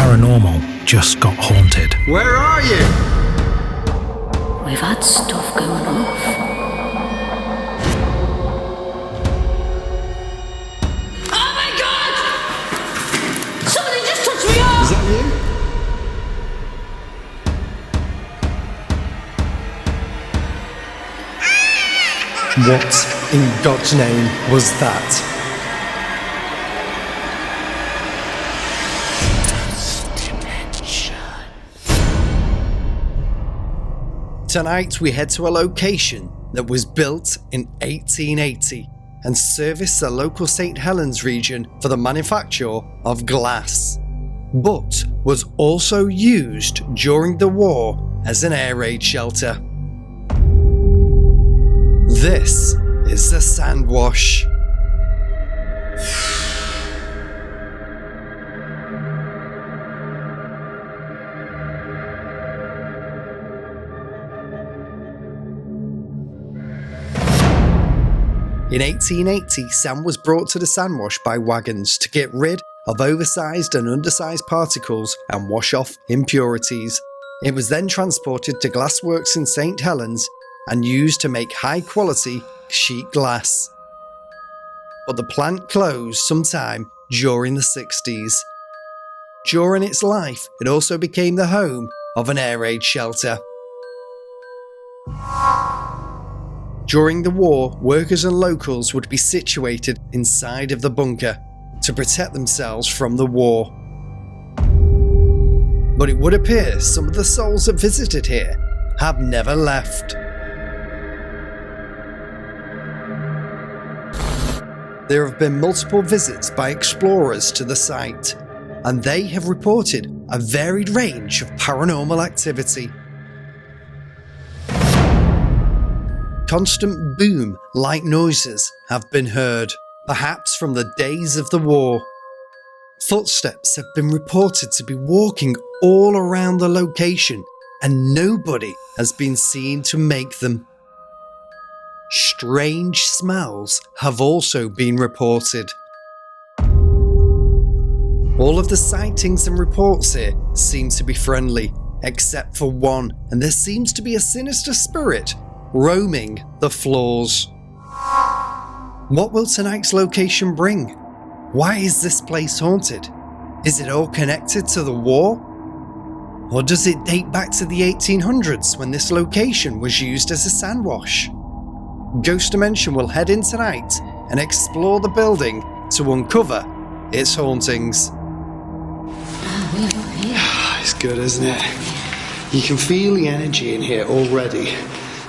paranormal just got haunted. Where are you? We've had stuff going off. Oh my God! Somebody just touched me off! Is that you? What in God's name was that? Tonight we head to a location that was built in 1880 and serviced the local St. Helens region for the manufacture of glass, but was also used during the war as an air raid shelter. This is the Sandwash. In 1880, sand was brought to the Sandwash by wagons to get rid of oversized and undersized particles and wash off impurities. It was then transported to glassworks in St. Helens and used to make high-quality sheet glass. But the plant closed sometime during the 60s. During its life, it also became the home of an air raid shelter. During the war, workers and locals would be situated inside of the bunker to protect themselves from the war. But it would appear some of the souls that visited here have never left. There have been multiple visits by explorers to the site, and they have reported a varied range of paranormal activity. Constant boom-like noises have been heard, perhaps from the days of the war. Footsteps have been reported to be walking all around the location, and nobody has been seen to make them. Strange smells have also been reported. All of the sightings and reports here seem to be friendly, except for one, and there seems to be a sinister spirit roaming the floors. What will tonight's location bring? Why is this place haunted? Is it all connected to the war? Or does it date back to the 1800s when this location was used as a sandwash? Ghost Dimension will head in tonight and explore the building to uncover its hauntings. It's good, isn't it? You can feel the energy in here already.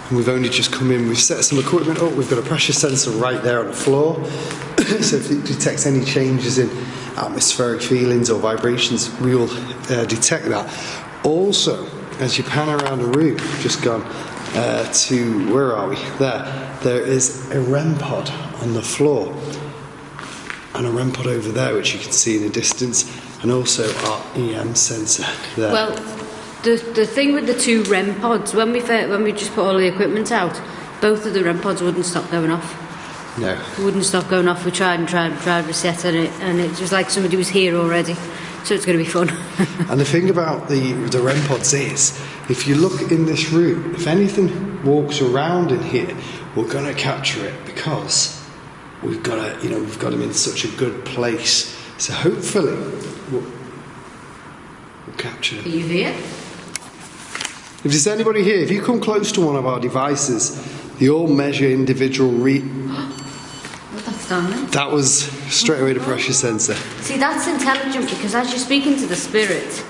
And we've only just come in, we've set some equipment up, we've got a pressure sensor right there on the floor. So if it detects any changes in atmospheric feelings or vibrations, we will detect that. Also, as you pan around the room, just gone to, where are we? There is a REM pod on the floor. And a REM pod over there, which you can see in the distance. And also our EM sensor there. Well, the thing with the two REM pods, when we just put all the equipment out, both of the REM pods wouldn't stop going off. No. It wouldn't stop going off. We tried resetting it, and it was like somebody was here already. So it's going to be fun. And the thing about the REM pods is, if you look in this room, if anything walks around in here, we're going to capture it because we've got them in such a good place. So hopefully we'll capture them. Are you here? If there's anybody here, if you come close to one of our devices, they all measure individual What's that standing? That was straight away the pressure sensor. See, that's intelligent because as you're speaking to the spirit,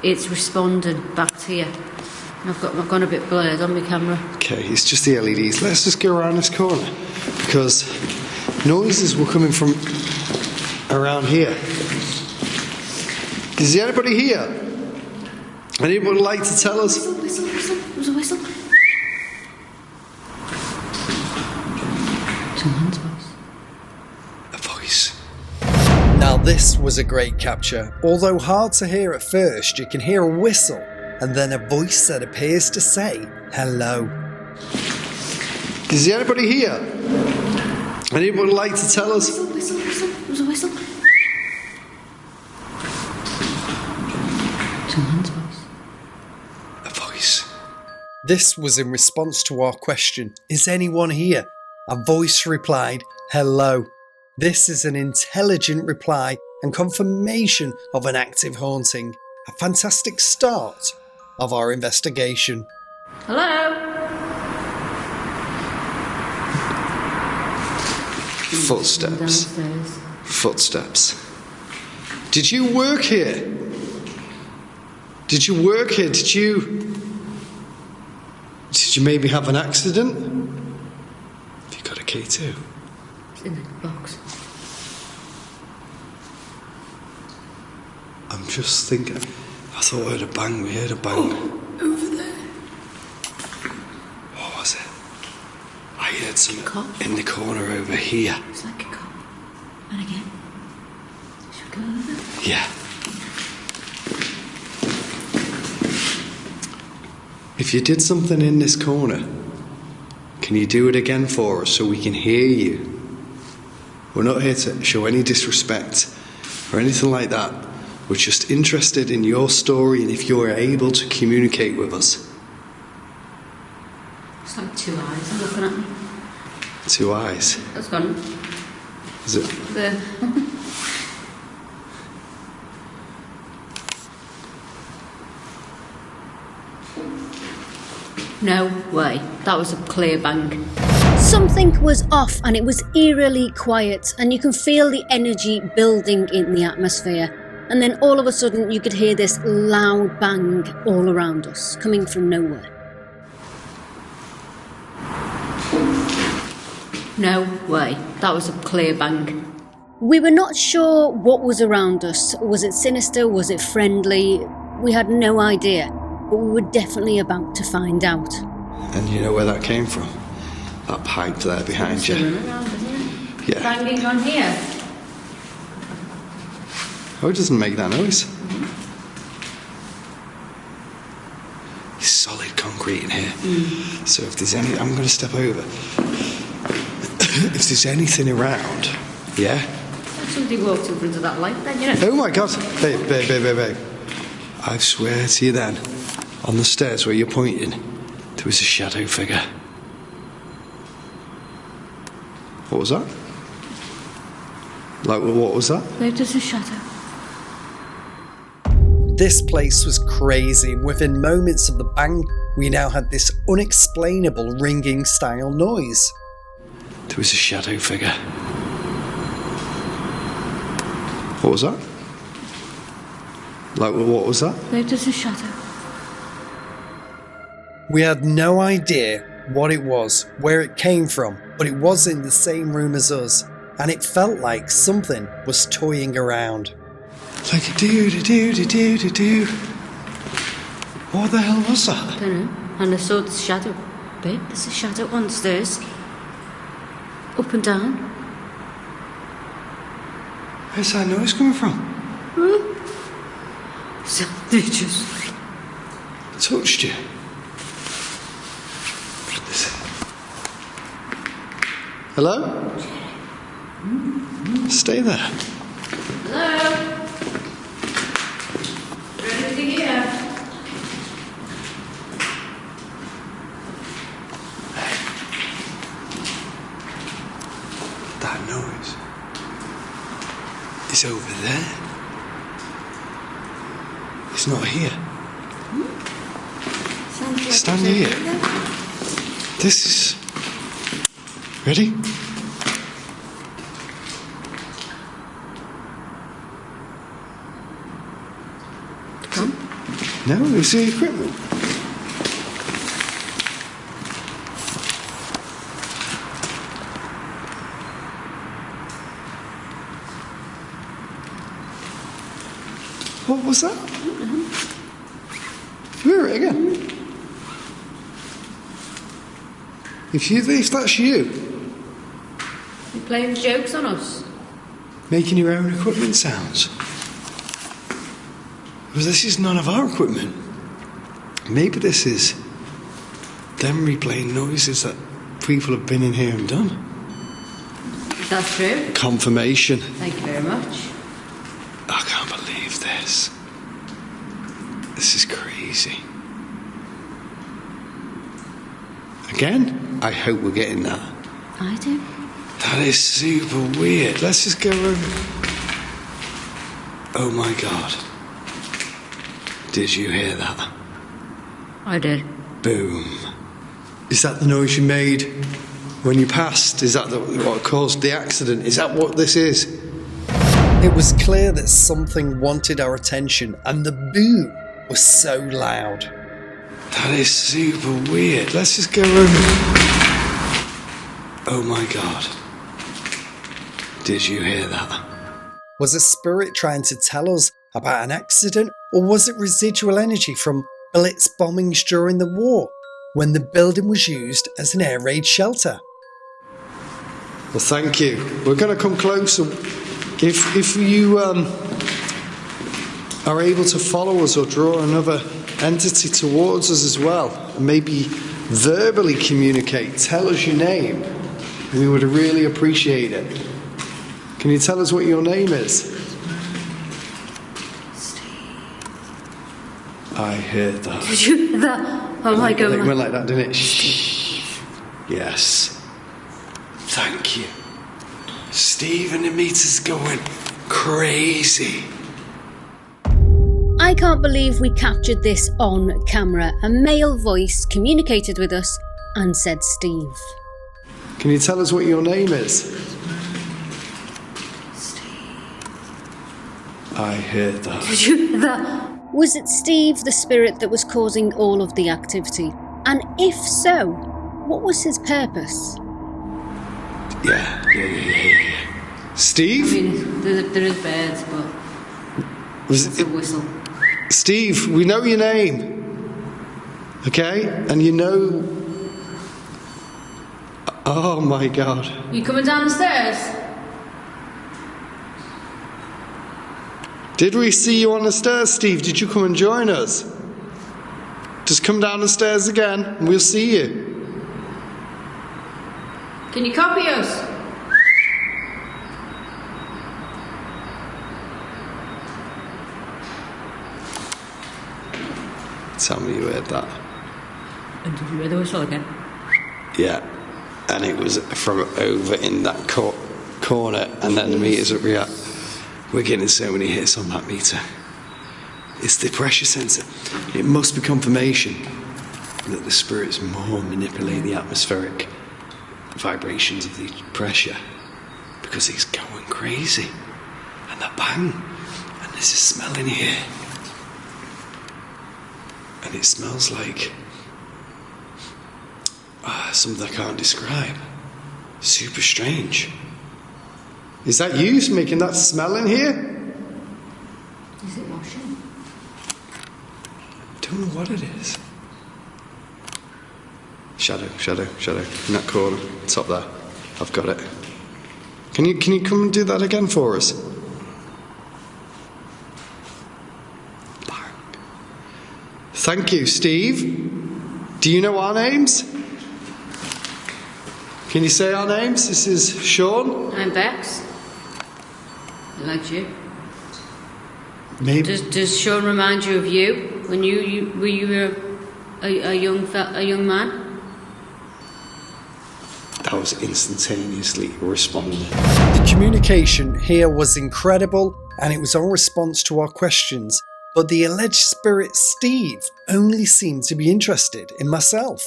it's responding back to you. I've gone a bit blurred on my camera. Okay, it's just the LEDs. Let's just go around this corner because noises were coming from around here. Is there anybody here? Anybody like to tell us? Whistle. There's a whistle. Someone's voice. A voice. Now this was a great capture. Although hard to hear at first, you can hear a whistle and then a voice that appears to say hello. Is there anybody here? Anybody like to tell us? Whistle. There's a whistle. Someone's voice. A voice. This was in response to our question, "Is anyone here?" A voice replied, "Hello." This is an intelligent reply and confirmation of an active haunting. A fantastic start of our investigation. Hello? Footsteps. Downstairs. Footsteps. Did you work here? Did you work here? Did you maybe have an accident? Have you got a key too? It's in the box. I'm just thinking. I thought I heard a bang. We heard a bang. Over there. What was it? I heard something Cop? in the corner over here. It's like a cop. And again. Should we go over there? Yeah. If you did something in this corner, can you do it again for us so we can hear you? We're not here to show any disrespect or anything like that. We're just interested in your story and if you're able to communicate with us. It's like two eyes looking at me. 2 eyes. That's gone. Is it? There. No way. That was a clear bang. Something was off and it was eerily quiet, and you can feel the energy building in the atmosphere. And then all of a sudden you could hear this loud bang all around us, coming from nowhere. No way. That was a clear bang. We were not sure what was around us. Was it sinister? Was it friendly? We had no idea, but we were definitely about to find out. And you know where that came from? That pipe there behind you. Around, isn't it? Yeah. Banging on here. Oh, it doesn't make that noise. It's solid concrete in here. So if there's any... I'm going to step over. If there's anything around, yeah? Somebody walked in front of that light then, you know. Oh my God. Babe. I swear to you then, on the stairs where you're pointing, there was a shadow figure. What was that? Like, what was that? There was a shadow. This place was crazy, and within moments of the bang, we now had this unexplainable ringing style noise. There was a shadow figure. What was that? Like, what was that? There was a shadow. We had no idea what it was, where it came from, but it was in the same room as us, and it felt like something was toying around. Like a do. What the hell was that? I don't know. And I saw the shadow. Babe, there's a shadow on the stairs. Up and down. Where's that noise coming from? Somebody just... Touched you. Listen. Hello? Stay there. Hello? Ready to hear? That noise is over there. It's not here. Sounds like Stand it's here. over there. This is... Ready? Come. No, it's the equipment. What was that? Hear it again. If that's you, You're playing jokes on us. making your own equipment sounds. Because this is none of our equipment. Maybe this is them replaying noises that people have been in here and done. That's true. Confirmation. Thank you very much. I can't believe this. This is crazy. Again? I hope we're getting that. I do. That is super weird. Let's just go over. Oh my God. Did you hear that? I did. Boom. Is that the noise you made when you passed? Is that what caused the accident? Is that what this is? It was clear that something wanted our attention, and the boom was so loud. That is super weird. Let's just go over. Oh my God. Did you hear that? Was a spirit trying to tell us about an accident, or was it residual energy from Blitz bombings during the war, when the building was used as an air raid shelter? Well, thank you. We're going to come closer. If you are able to follow us or draw another entity towards us as well, and maybe verbally communicate, tell us your name, we would really appreciate it. Can you tell us what your name is? I heard that. Did you hear that? Oh my God. It went like that, didn't it? Shh. Yes. Thank you. Steve and the meter's going crazy. I can't believe we captured this on camera. A male voice communicated with us and said Steve. Can you tell us what your name is? I heard that. Did you hear that? Was it Steve, the spirit that was causing all of the activity? And if so, what was his purpose? Yeah. Steve? I mean, there is birds, but Was it's a whistle. Steve, we know your name. Okay? And you know... Oh my God. You coming down the stairs? Did we see you on the stairs, Steve? Did you come and join us? Just come down the stairs again and we'll see you. Can you copy us? Tell me you heard that. And did you hear the whistle again? Yeah. And it was from over in that corner, and then the meters up here. We're getting so many hits on that meter. It's the pressure sensor. It must be confirmation that the spirits more manipulate the atmospheric vibrations of the pressure, because he's going crazy. And the bang. And there's a smell in here. And it smells like something I can't describe. Super strange. Is that you making that smell in here? Is it washing? Don't know what it is. Shadow. In that corner, top there. I've got it. Can you come and do that again for us? Bang. Thank you, Steve. Do you know our names? Can you say our names? This is Sean. I'm Bex. I liked you. Maybe. Does Sean remind you of you when you were a young man? That was instantaneously responded. The communication here was incredible, and it was in response to our questions, but the alleged spirit Steve only seemed to be interested in myself.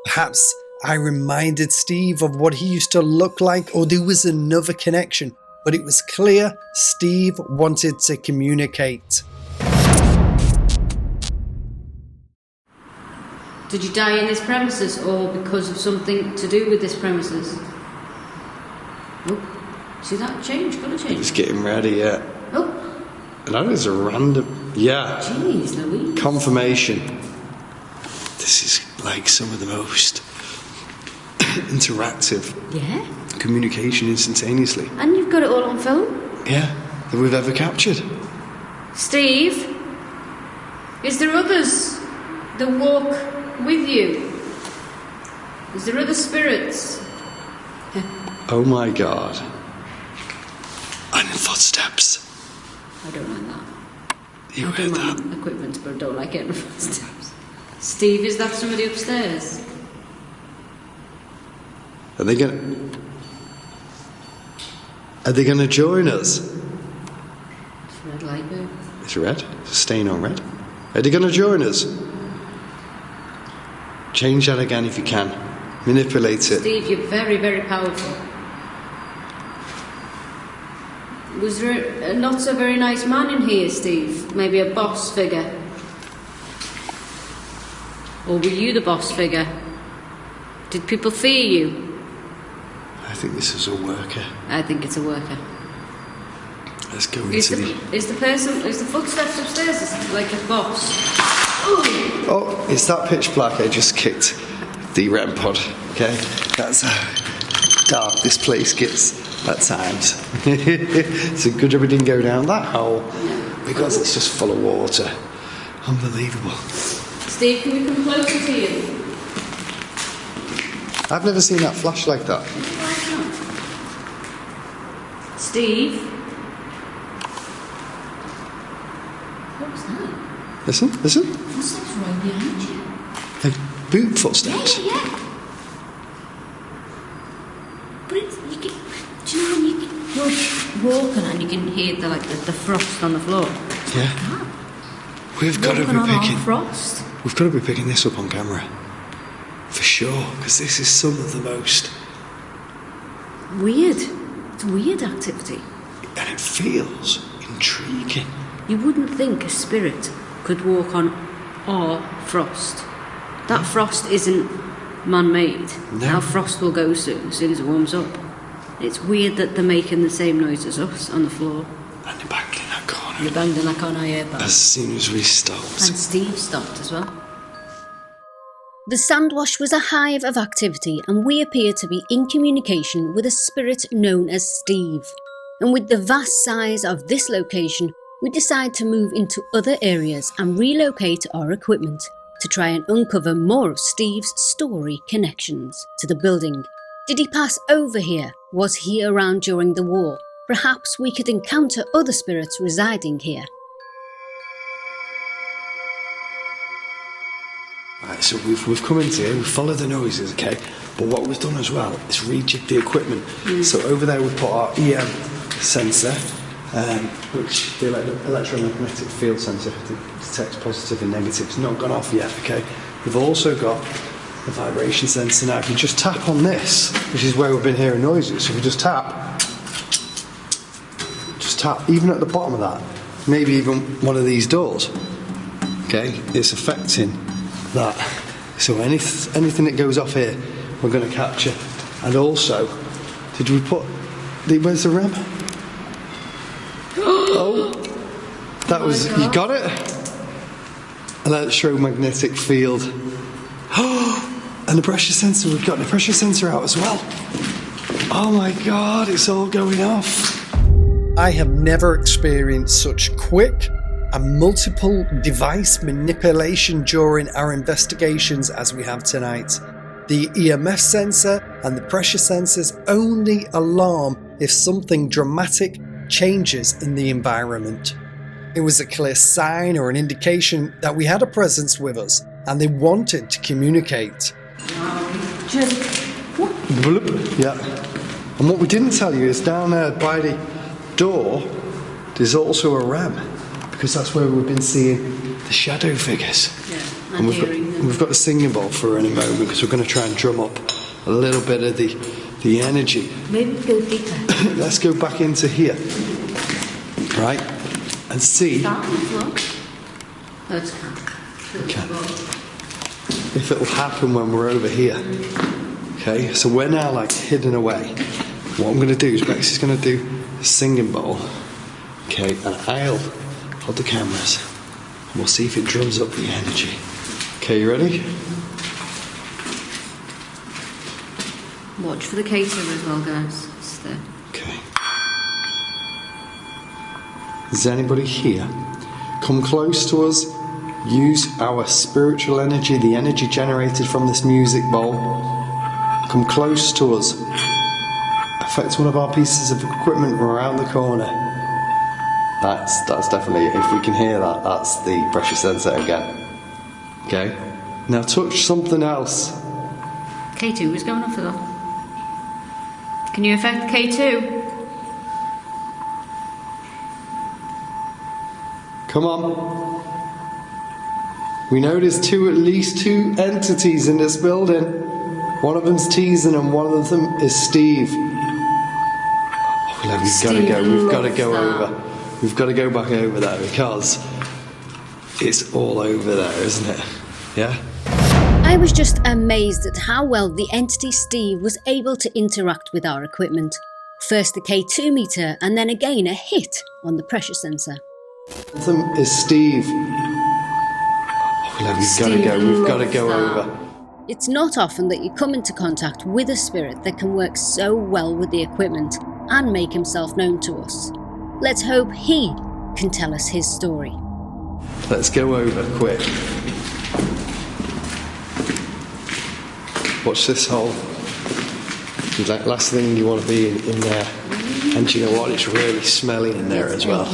Perhaps I reminded Steve of what he used to look like, or there was another connection, but it was clear Steve wanted to communicate. Did you die in this premises, or because of something to do with this premises? Oh, see that change? Got to change. It's getting ready, yeah. Oh, That is a random... Yeah. jeez, Louise. Confirmation. This is like some of the most interactive Yeah. communication instantaneously. And you've got it all on film? Yeah, that we've ever captured. Steve, is there others that walk with you? Is there other spirits? Oh my God. And footsteps. I don't like that. You I heard don't that? mind equipment, but I don't like getting footsteps. Steve, is that somebody upstairs? Are they gonna join us? It's red light there. It's red. It's a stain on red. Are they gonna join us? Change that again if you can. Manipulate it. Steve, you're very, very powerful. Was there a not so very nice man in here, Steve? Maybe a boss figure? Or were you the boss figure? Did people fear you? I think this is a worker. I think it's a worker. Let's go Is into the footsteps upstairs is like a boss? Oh, it's that pitch black I just kicked the REM pod. Okay, that's how dark this place gets at times. It's a good job we didn't go down that hole because it's just full of water. Unbelievable. Steve, can we come closer to you? I've never seen that flash like that. Steve? What was that? Listen. Footsteps right behind you. Like boot footsteps. Yeah. But it's, you can, do you know when you're walking and you can hear the frost on the floor? Yeah. We've got to Walking on be our picking. frost. We've got to be picking this up on camera. For sure, because this is some of the most. Weird. It's weird activity. And it feels intriguing. You wouldn't think a spirit could walk on our frost. That frost isn't man-made. No. Our frost will go soon as it warms up. It's weird that they're making the same noise as us on the floor. And they're back in that corner. You banged in that corner, I heard that. As soon as we stopped. And Steve stopped as well. The sandwash was a hive of activity, and we appeared to be in communication with a spirit known as Steve. And with the vast size of this location, we decided to move into other areas and relocate our equipment to try and uncover more of Steve's story connections to the building. Did he pass over here? Was he around during the war? Perhaps we could encounter other spirits residing here. Right, so we've come into here, we've followed the noises, okay? But what we've done as well is rejig the equipment. So over there we've put our EM sensor, which the electromagnetic field sensor detects positive and negative. It's not gone off yet, okay? We've also got the vibration sensor now. If you just tap on this, which is where we've been hearing noises, so if you just tap, even at the bottom of that, maybe even one of these doors, okay? It's affecting that. So anything that goes off here, we're going to capture. And also, did we put where's the REM? Oh, that was you got it. Electromagnetic field. And the pressure sensor. We've got the pressure sensor out as well. Oh my God! It's all going off. I have never experienced such quick and multiple device manipulation during our investigations as we have tonight. The EMF sensor and the pressure sensors only alarm if something dramatic changes in the environment. It was a clear sign or an indication that we had a presence with us and they wanted to communicate. Yeah. And what we didn't tell you is down there by the door, there's also a REM, because that's where we've been seeing the shadow figures. Yeah, And we've got the singing bowl for her in a moment, because we're going to try and drum up a little bit of the energy. Maybe go deeper. Let's go back into here, right, and see if it'll happen when we're over here. Okay, so we're now like hidden away. What I'm going to do is Rex is going to do the singing bowl, okay, and I'll hold the cameras and we'll see if it drums up the energy. Okay, you ready? Watch for the caterer as well, guys. It's there. Okay. Is anybody here? Come close to us. Use our spiritual energy, the energy generated from this music bowl. Come close to us. Affect one of our pieces of equipment around the corner. That's definitely, if we can hear that, that's the pressure sensor again. Okay? Now touch something else. K2 is going off for that. Can you affect K2? Come on. We know there's at least two entities in this building. One of them's teasing and one of them is Steve. Oh, no, we've got to go over. We've got to go back over there because it's all over there, isn't it? Yeah? I was just amazed at how well the entity Steve was able to interact with our equipment. First the K2 meter and then again a hit on the pressure sensor. One of them is Steve. Oh, no, we've got to go over. It's not often that you come into contact with a spirit that can work so well with the equipment and make himself known to us. Let's hope he can tell us his story. Let's go over quick. Watch this hole. That last thing you want to be in there. And you know what? It's really smelly in there as well.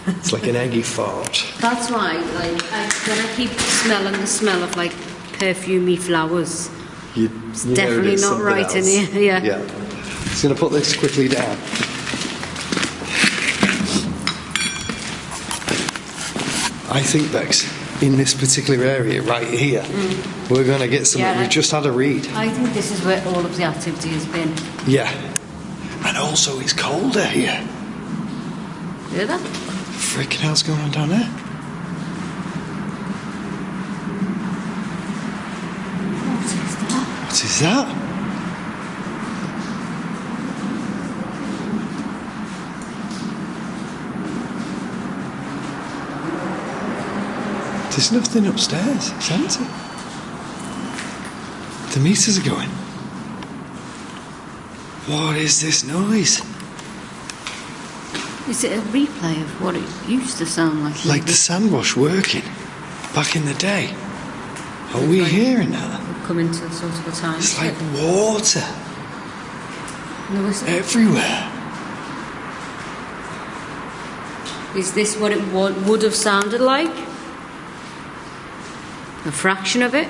It's like an eggy fart. That's why, when I keep smelling the smell of perfumey flowers. It's definitely not right in here. Yeah. Just going to put this quickly down. I think, Bex, in this particular area right here, we're going to get something. Yeah, We've just had a read. I think this is where all of the activity has been. Yeah. And also it's colder here. Hear that? Freaking hell's going on down there? What is that? There's nothing upstairs. It's empty. The meters are going. What is this noise? Is it a replay of what it used to sound like? Like the sand wash working back in the day. Are we hearing that? We've come into sort of a time. It's like water No, is it? everywhere. Is this what it would have sounded like? A fraction of it?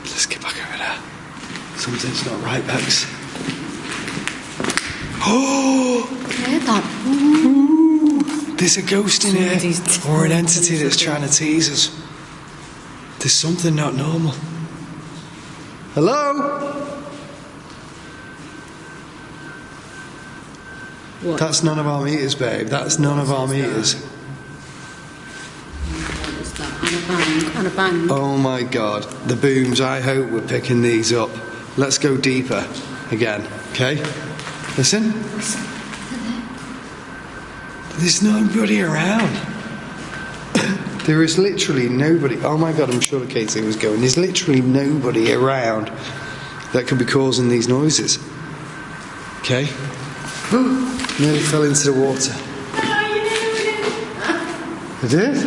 Let's get back over there. Something's not right, Bex. Oh! Hear that? Ooh. There's a ghost in here. Somebody's Or an entity that's trying to tease us. There's something not normal. Hello? What? That's none of our meters, babe. That's none of our meters. What is that? And a bang. Oh my god. The booms. I hope we're picking these up. Let's go deeper again, okay? Listen. There's nobody around. There is literally nobody. Oh my god, I'm sure Katie was going. There's literally nobody around that could be causing these noises. Okay? Nearly fell into the water. I did?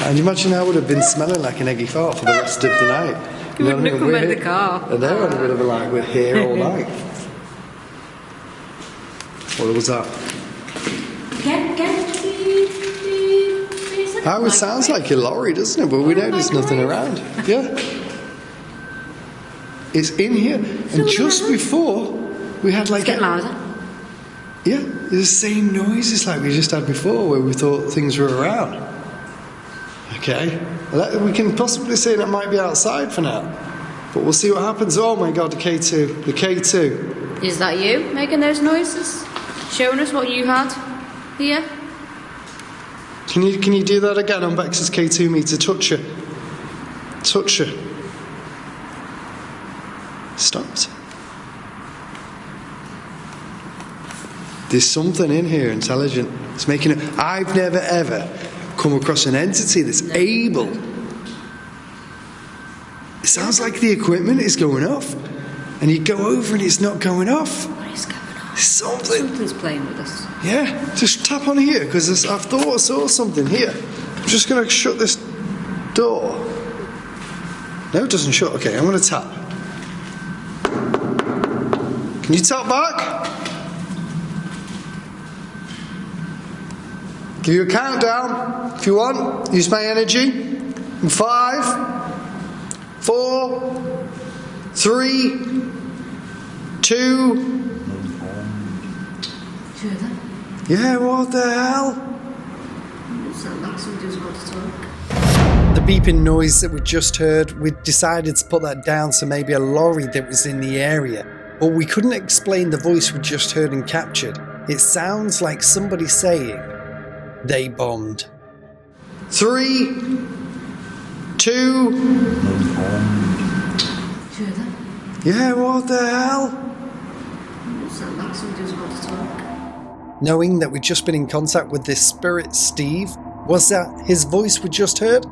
And you imagine I would have been smelling like an eggy fart for the rest of the night. You wouldn't have come in the car. And they would have been like, we're here all night. What was that? It sounds like a lorry, doesn't it? But we know there's nothing around. Yeah. It's in here. And just before, we had like... It's getting louder. Yeah, the same noises like we just had before where we thought things were around. Okay. We can possibly say that might be outside for now. But we'll see what happens. Oh my god, the K2. The K2. Is that you making those noises? Showing us what you had here? Can you do that again on Bex's K2 meter? Touch her. Touch her. Stopped. There's something in here intelligent. It's making it. I've never ever come across an entity that's able. It sounds like the equipment is going off, and you go over and it's not going off. What is going on? There's something. Something's playing with us. Yeah, just tap on here because I thought I saw something here. I'm just going to shut this door. No, it doesn't shut. Okay, I'm going to tap. Can you tap back? Give you a countdown if you want. Use my energy. In 5, 4, 3, 2. Yeah, what the hell? The beeping noise that we just heard, we decided to put that down to maybe a lorry that was in the area. But we couldn't explain the voice we just heard and captured. It sounds like somebody saying, "They bombed." 3, 2. Yeah, what the hell? Knowing that we'd just been in contact with this spirit, Steve, was that his voice we just heard?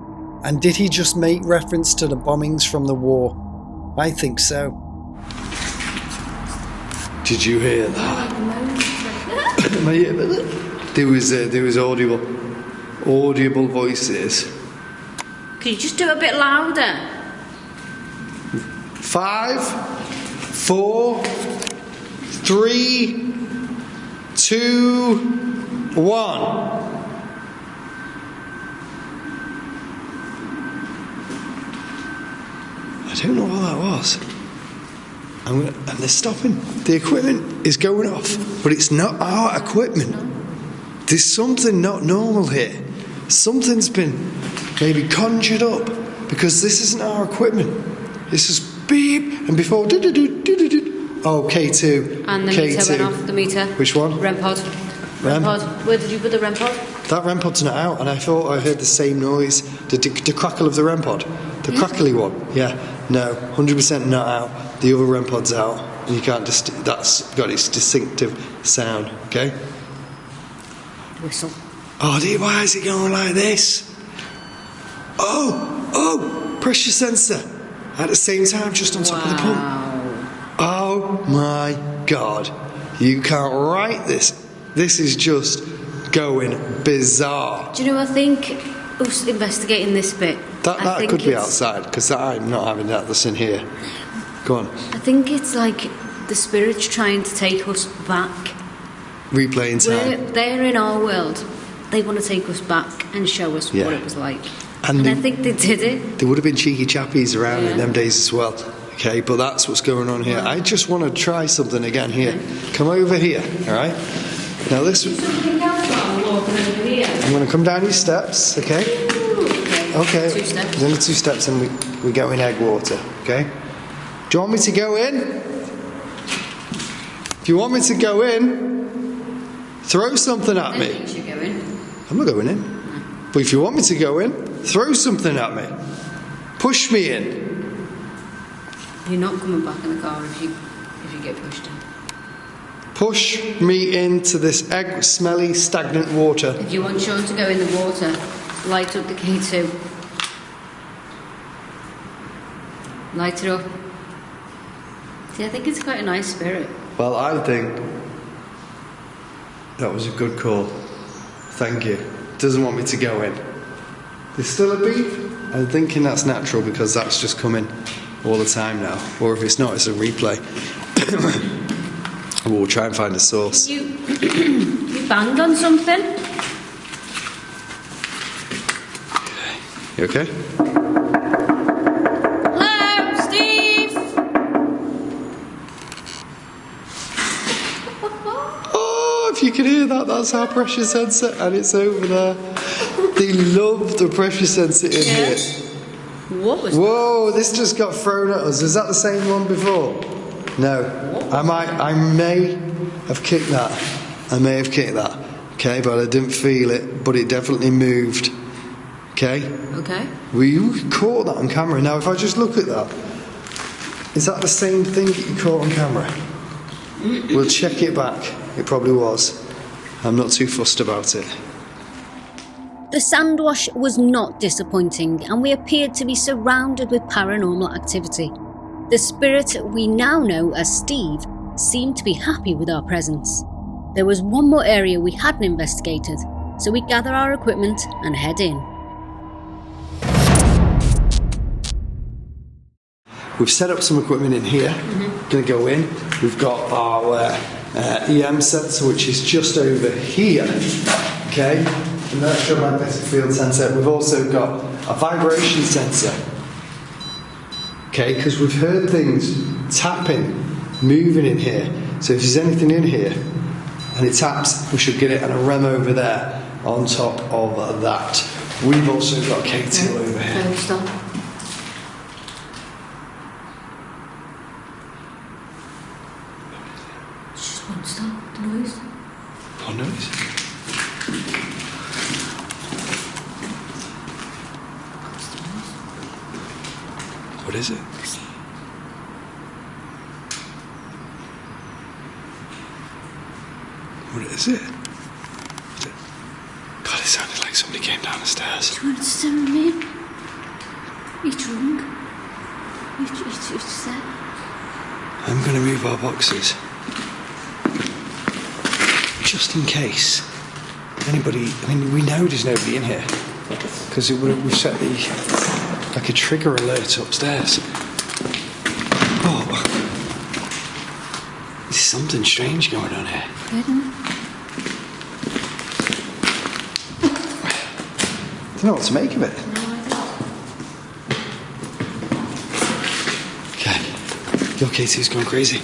And did he just make reference to the bombings from the war? I think so. Did you hear that? There was audible voices. Could you just do it a bit louder? 5, 4, 3, 2, 1. I don't know what that was. And they're stopping. The equipment is going off, but it's not our equipment. There's something not normal here. Something's been maybe conjured up because this isn't our equipment. This is beep, and before oh, K2. And the K2. meter went off. The meter. Which one? REM pod. REM pod. Where did you put the REM pod? That REM pod's not out, and I thought I heard the same noise. The crackle of the REM pod. The crackly one. Yeah. No, 100% not out. The other REM pod's out, and you can't that's got its distinctive sound. Okay. Whistle. Oh, dear, why is it going like this? Oh, pressure sensor. At the same time, just on top of the pump. Oh my God. You can't write this. This is just going bizarre. Do you know, I think us investigating this bit. That could be outside, because I'm not having that that's in here. Go on. I think it's like the spirit's trying to take us back. Replaying time. They're in our world. They want to take us back and show us what it was like. And I think they did it. There would have been cheeky chappies around in them days as well. Okay, but that's what's going on here. I just want to try something again here. Come over here, all right? Now this... I'm going to come down these steps, okay? Okay. 2 steps. There's only 2 steps and we go in egg water, okay? Do you want me to go in? If you want me to go in, throw something at me. You should go in. I'm not going in. No. But if you want me to go in, throw something at me. Push me in. You're not coming back in the car if you get pushed in. Push me into this egg smelly, stagnant water. If you want Sean to go in the water, light up the K2. Light it up. See, I think it's quite a nice spirit. Well, I think that was a good call. Thank you. Doesn't want me to go in. There's still a beep. I'm thinking that's natural because that's just coming all the time now. Or if it's not, it's a replay. We'll try and find a source. You banged on something? You okay? Hello, Steve! Oh, if you can hear that, that's our pressure sensor, and it's over there. They love the pressure sensor in here. What was Whoa, this just got thrown at us. Is that the same one before? No. I may have kicked that. Okay, but I didn't feel it, but it definitely moved. Okay? Okay. We caught that on camera. Now, if I just look at that, is that the same thing that you caught on camera? We'll check it back. It probably was. I'm not too fussed about it. The sandwash was not disappointing, and we appeared to be surrounded with paranormal activity. The spirit we now know as Steve seemed to be happy with our presence. There was one more area we hadn't investigated, so we gather our equipment and head in. We've set up some equipment in here. going to go in. We've got our EM sensor, which is just over here. Okay, and that's your magnetic field sensor. We've also got a vibration sensor. Okay, because we've heard things tapping, moving in here. So if there's anything in here and it taps, we should get it, and a REM over there on top of that. We've also got KTL over here. Stop. Just won't stop the noise. What noise? What is it? What is it? God, it sounded like somebody came down the stairs. Do you want to stand with me? Are you drunk? You said. I'm going to move our boxes. Just in case anybody, I mean, we know there's nobody in here. Because we've set like a trigger alert upstairs. Oh. There's something strange going on here. I don't know what to make of it. Okay. Your Katie's going crazy.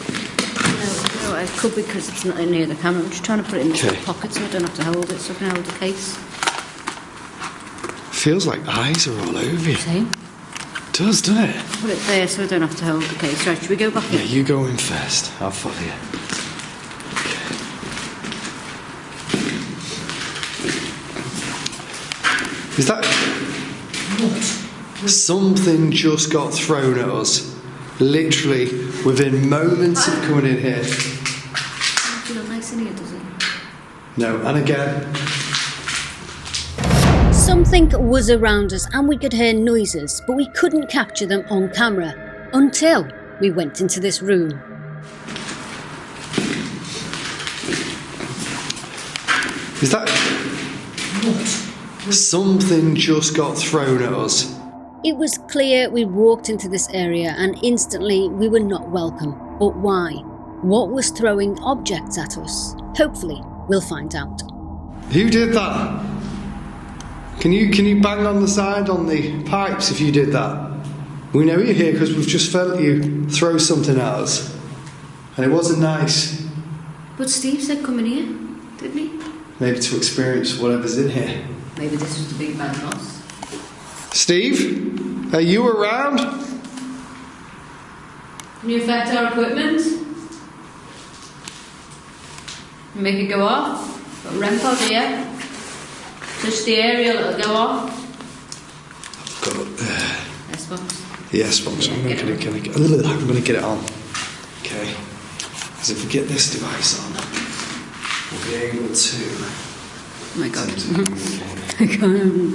No, it could be because it's not near the camera. I'm just trying to put it in the pocket so I don't have to hold it, so I can hold the case. Feels like eyes are all over you. Same. It does, doesn't it? Put it there so I don't have to hold the case. Right, should we go back in? Yeah, you go in first. I'll follow you. Is that... What? Something just got thrown at us. Literally within moments of coming in here. Doesn't feel nice in here, does it? No, and again. Something was around us and we could hear noises, but we couldn't capture them on camera until we went into this room. Is that... What? Something just got thrown at us. It was clear we walked into this area and instantly we were not welcome. But why? What was throwing objects at us? Hopefully, we'll find out. Who did that? Can you bang on the side on the pipes if you did that? We know you're here because we've just felt you throw something at us. And it wasn't nice. But Steve said come in here, didn't he? Maybe to experience whatever's in here. Maybe this was the big bad boss. Steve, are you around? Can you affect our equipment? Make it go off? Got a REM pod here. Touch the aerial, it'll go off. I've got S-box. the S-box. I'm going to get it on. Okay. Because if we get this device on, we'll be able to... Oh my god. I can't,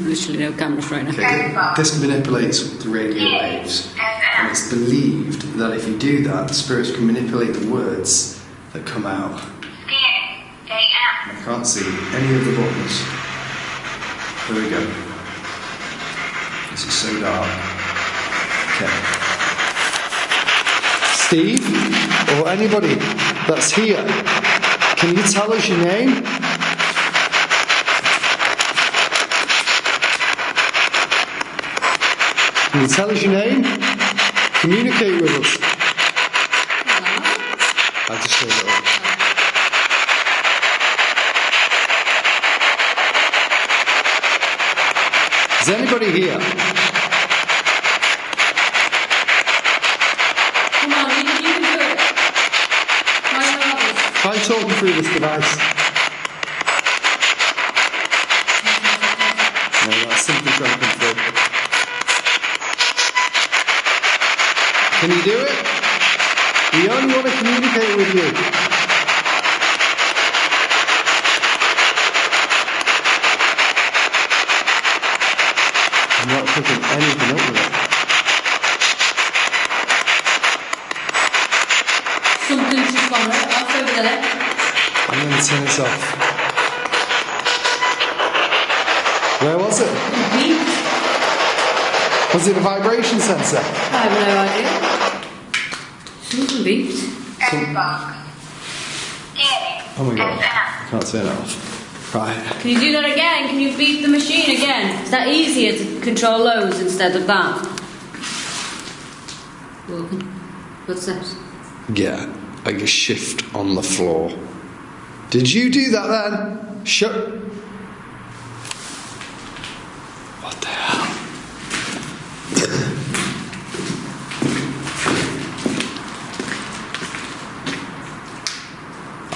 literally no cameras right now. Okay, this manipulates the radio waves, and it's believed that if you do that, the spirits can manipulate the words that come out. I can't see any of the buttons. There we go. This is so dark. Okay. Steve, or anybody that's here, can you tell us your name? Can you tell us your name? Communicate with us. I just said it up. Is anybody here? Come on, you can do it. Try talking through this device. No, that's simply trying to come through. Can you do it? We only want to communicate with you. I'm not picking anything up with it. Something's just gone off over there. I'm going to turn this off. Where was it? Was it a vibration sensor? I have no idea. Something beeped. Oh my god, I can't turn it off. Right. Can you do that again? Can you beep the machine again? Is that easier to control those instead of that? Footsteps. Yeah, like a shift on the floor. Did you do that then? Shut. What the hell?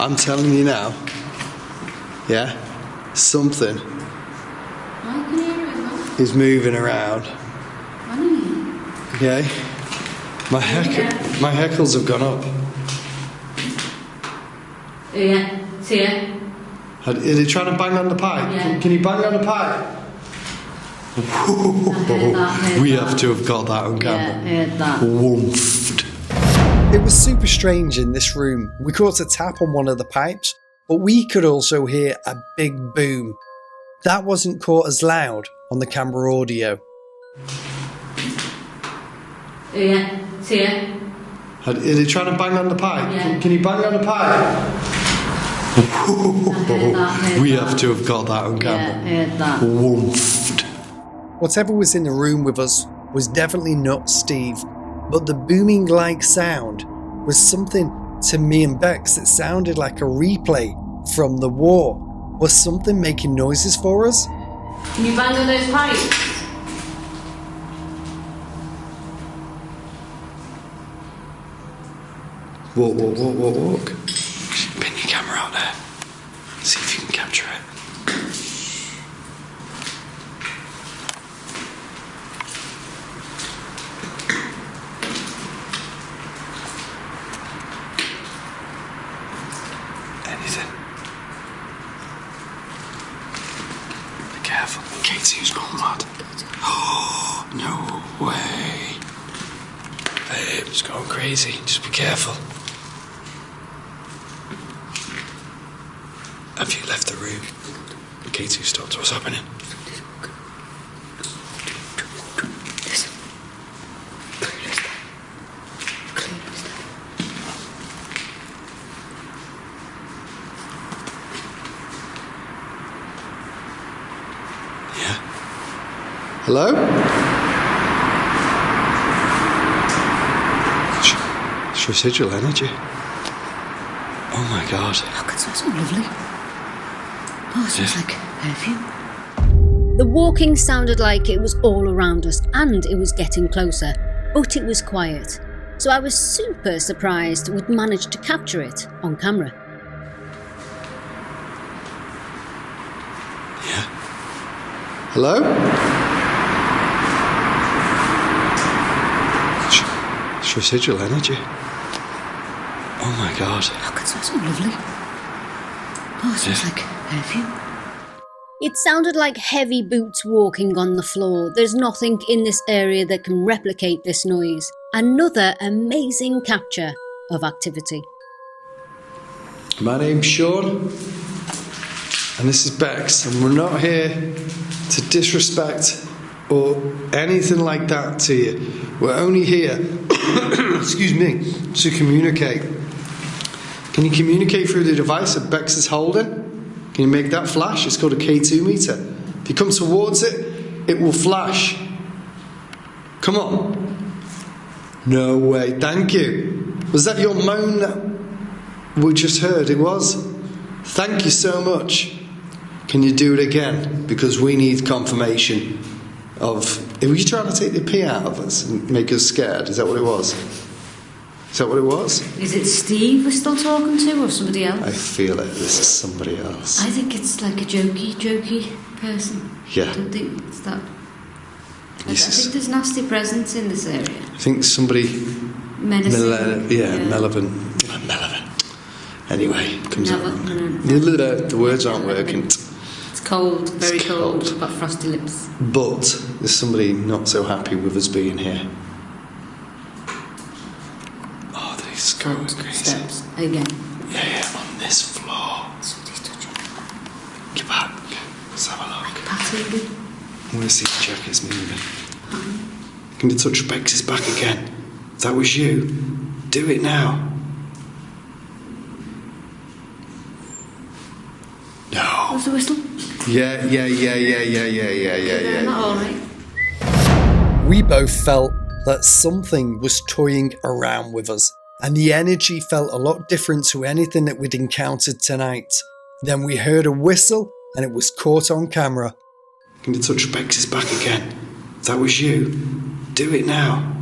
I'm telling you now. Yeah? Something I can hear it as well. is moving around. I don't Okay? My heckles have gone up. know. Yeah, it's here. Are they trying to bang on the pipe? Yeah. Can you bang on the pipe? We have to have got that on camera. Yeah, heard that. Woomphed. It was super strange in this room. We caught a tap on one of the pipes, but we could also hear a big boom. That wasn't caught as loud on the camera audio. Yeah, it's here. Are they trying to bang on the pipe? Yeah. Can you bang on the pipe? We have to have got that on camera. Yeah, heard that. Woomphed. Whatever was in the room with us was definitely not Steve, but the booming like sound was something to me and Bex that sounded like a replay from the war. Was something making noises for us? Can you bang on those pipes? Walk. Pin your camera out there. See if you can capture it. Anything. Be careful. Katie's gone mad. Oh, no way. Babe's going crazy. Just be careful. Have you left the room? Katie stopped. What's happening? Yeah. Hello? It's residual energy. Oh my god. Look, it smells so lovely. Oh, it smells like perfume. The walking sounded like it was all around us and it was getting closer, but it was quiet. So I was super surprised we'd managed to capture it on camera. Yeah. Hello? It's residual energy. Oh my god. Look, it smells so lovely. Oh, it smells like perfume. It sounded like heavy boots walking on the floor. There's nothing in this area that can replicate this noise. Another amazing capture of activity. My name's Sean, and this is Bex, and we're not here to disrespect or anything like that to you. We're only here, excuse me, to communicate. Can you communicate through the device that Bex is holding? Can you make that flash? It's called a K2 meter. If you come towards it, it will flash. Come on. No way. Thank you. Was that your moan that we just heard? It was? Thank you so much. Can you do it again? Because we need confirmation of... Were you trying to take the pee out of us and make us scared? Is that what it was? Is that what it was? Is it Steve we're still talking to or somebody else? I feel like this is somebody else. I think it's like a jokey person. Yeah. I don't think it's that. I This think there's nasty presence in this area. I think somebody... Menacing. Melevin. Anyway, it comes out wrong. No. The words aren't working. It's cold, very It's cold. cold. We've got frosty lips. But there's somebody not so happy with us being here. Oh, these going crazy. Steps again. Yeah, on this floor. Somebody's touching. Get back. Let's have a look. Patty. I want to see the jacket's moving. Can you touch Bex's back again? That was you. Do it now. No. Was the whistle? Yeah. Not all right. We both felt that something was toying around with us, and the energy felt a lot different to anything that we'd encountered tonight. Then we heard a whistle, and it was caught on camera. Can you touch Bex's back again? If that was you, do it now.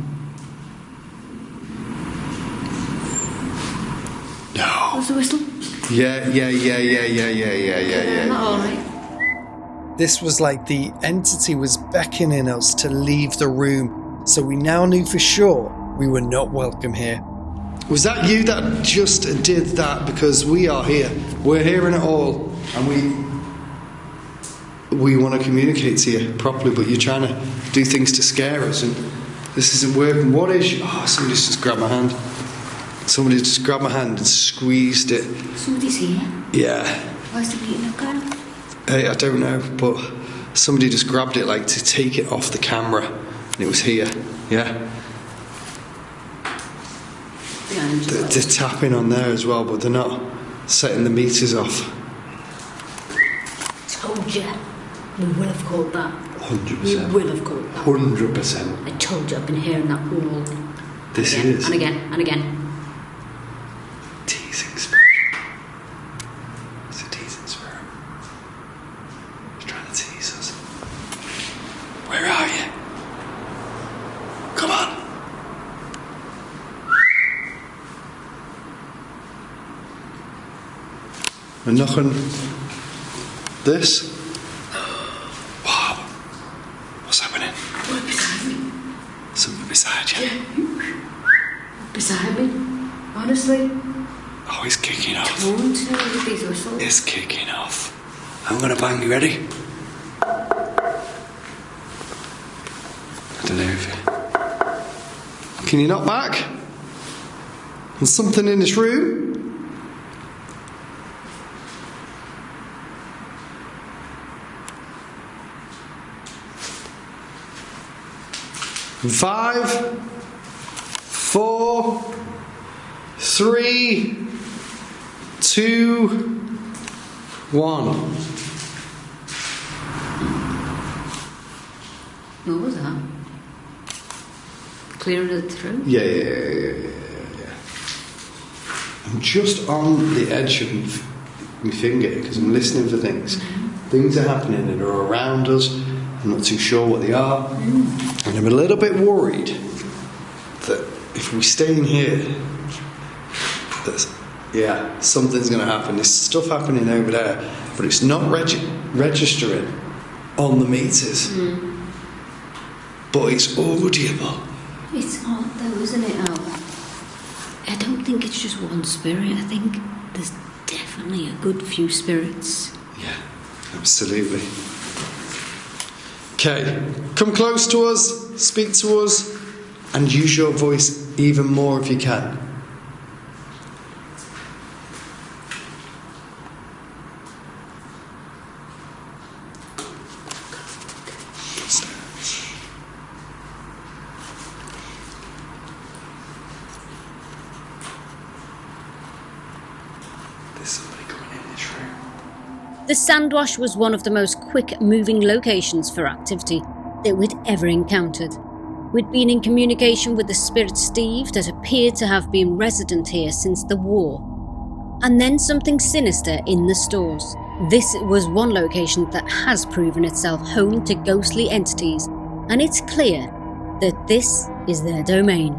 No. Was the whistle? Yeah. Not all right. This was like the entity was beckoning us to leave the room, so we now knew for sure we were not welcome here. Was that you that just did that? Because we are here. We're hearing it all, and we want to communicate to you properly, but you're trying to do things to scare us, and this isn't working. What is... Oh, somebody's just grabbed my hand. Somebody just grabbed my hand and squeezed it. Somebody's here. Yeah. Where's the meeting up going? I don't know, but somebody just grabbed it like to take it off the camera, and it was here. Yeah. They're tapping on there as well, but they're not setting the meters off. Told you. We will have caught that. 100%. We will have caught that. 100%. I told you, I've been hearing that all. This again, is. And again. Teasing spirit. It's a teasing spirit. It's trying to tease us. Where are you? Come on. We're knocking this. Wow. What's happening? What, beside me? Something beside you. Yeah. Beside me? Honestly? Oh, he's kicking off. One, two, with these whistles. It's kicking off. I'm gonna bang. You ready? I don't know if you... Can you not back? There's something in this room. In 5, 4, 3, 2, 1. What was that? Clearing it through? Yeah. I'm just on the edge of my finger because I'm listening for things. Things are happening that are around us. I'm not too sure what they are. And I'm a little bit worried that if we stay in here, something's going to happen. There's stuff happening over there, but it's not registering on the meters. But it's audible. It's odd though, isn't it, Al? I don't think it's just one spirit. I think there's definitely a good few spirits. Yeah, absolutely. Okay, come close to us, speak to us, and use your voice even more if you can. There's somebody coming in this room. The Sandwash was one of the most quick-moving locations for activity that we'd ever encountered. We'd been in communication with the spirit Steve that appeared to have been resident here since the war. And then something sinister in the stores. This was one location that has proven itself home to ghostly entities, and it's clear that this is their domain.